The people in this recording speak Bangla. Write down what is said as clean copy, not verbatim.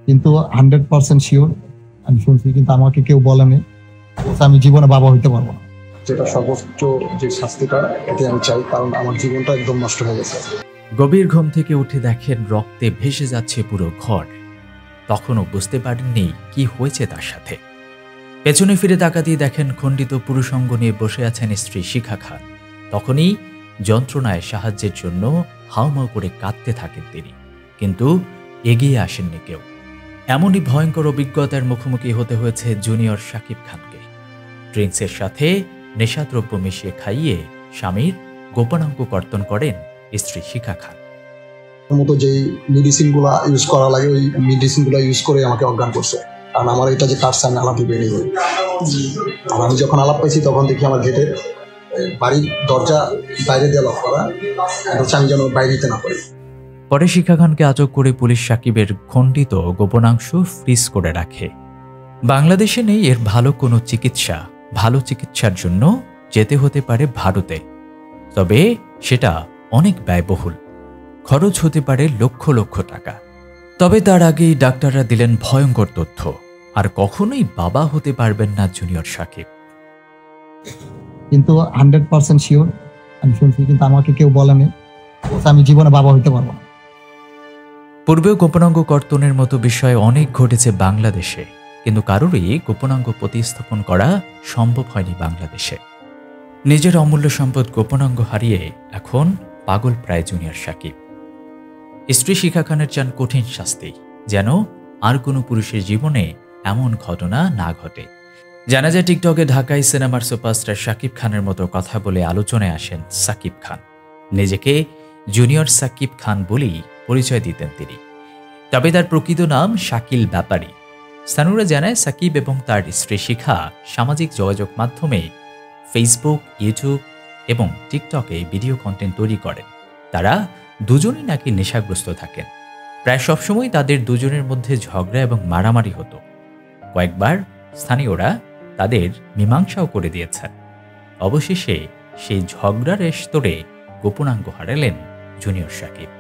কিন্তু 100% শিওর আমি শুনছি, কিন্তু আমাকে কেউ বলেনি। আমি জীবনে বাবা হইতে পারবো না। যেটা সর্বোচ্চ যে শাস্তিটা এটি আমি চাই, কারণ আমার জীবনটা একদম নষ্ট হয়ে গেছে। গভীর ঘুম থেকে উঠে দেখেন রক্তে ভেসে যাচ্ছে পুরো ঘর। তখনও বুঝতে পারেননি কি হয়েছে তার সাথে। পেছনে ফিরে তাকাতেই দেখেন খণ্ডিত পুরুষাঙ্গ নিয়ে বসে আছেন স্ত্রী শিখা খান। তখনই যন্ত্রণায় সাহায্যের জন্য হাউমাউ করে কাঁদতে থাকেন তিনি, কিন্তু এগিয়ে আসেননি কেউ। এমনই ভয়ঙ্কর অভিজ্ঞতার মুখোমুখি হতে হয়েছে জুনিয়র শাকিব খানকে। ড্রিঙ্কসের সাথে নেশাদ্রব্য মিশিয়ে খাইয়ে স্বামীর গোপনাঙ্গ কর্তন করেন স্ত্রী শিখা খান। মতো যেই মেডিসিনগুলো ইউজ করা লাগে ওই মেডিসিনগুলো ইউজ করে আমাকে অজ্ঞান করছে, কারণ আমার এটা যে কাটছে আমি আলাপই বেরিয়ে যাই। আর আমি যখন আলাপ পাইছি তখন দেখি আমার গেটের বাড়ির দরজা বাইরে দিয়ে লক করা, হচ্ছে আমি যেন বাইরে দিতে না পারি। পরে শিখা খানকে আটক করে পুলিশ সাকিবের খণ্ডিত গোপনাংশ ফ্রিজ করে রাখে। বাংলাদেশে নেই এর ভালো কোনো চিকিৎসা। ভালো চিকিৎসার জন্য যেতে হতে পারে ভারতে, তবে সেটা অনেক ব্যয়বহুল, খরচ হতে পারে লক্ষ লক্ষ টাকা। তবে তার আগেই ডাক্তাররা দিলেন ভয়ঙ্কর তথ্য, আর কখনোই বাবা হতে পারবেন না জুনিয়র শাকিব। কিন্তু 100% শিওর আমি শুনছি, কিন্তু আমাকে কেউ বলেনি। আমি জীবনে বাবা হইতে পারবো না। পূর্বেও গোপনাঙ্গ কর্তনের মতো বিষয় অনেক ঘটেছে বাংলাদেশে, কিন্তু কারোরই গোপনাঙ্গ প্রতিস্থাপন করা সম্ভব হয়নি বাংলাদেশে। নিজের অমূল্য সম্পদ গোপনাঙ্গ হারিয়ে এখন পাগল প্রায় জুনিয়র শাকিব। স্ত্রী শিখা খানের চান কঠিন শাস্তি, যেন আর কোনো পুরুষের জীবনে এমন ঘটনা না ঘটে। জানা যায় টিকটকে ঢাকায় সিনেমার সুপারস্টার শাকিব খানের মতো কথা বলে আলোচনায় আসেন সাকিব খান। নিজেকে জুনিয়র সাকিব খান বলেই পরিচয় দিতেন তিনি, তবে তার প্রকৃত নাম শাকিল ব্যাপারী। স্থানীয়রা জানায় সাকিব এবং তার স্ত্রী শিখা সামাজিক যোগাযোগ মাধ্যমে ফেসবুক, ইউটিউব এবং টিকটকে ভিডিও কন্টেন্ট তৈরি করেন। তারা দুজনই নাকি নেশাগ্রস্ত থাকেন। প্রায় সবসময় তাদের দুজনের মধ্যে ঝগড়া এবং মারামারি হতো। কয়েকবার স্থানীয়রা তাদের মীমাংসাও করে দিয়েছেন। অবশেষে সেই ঝগড়ার রেশ তোড়ে গোপনাঙ্গ হারালেন জুনিয়র শাকিব।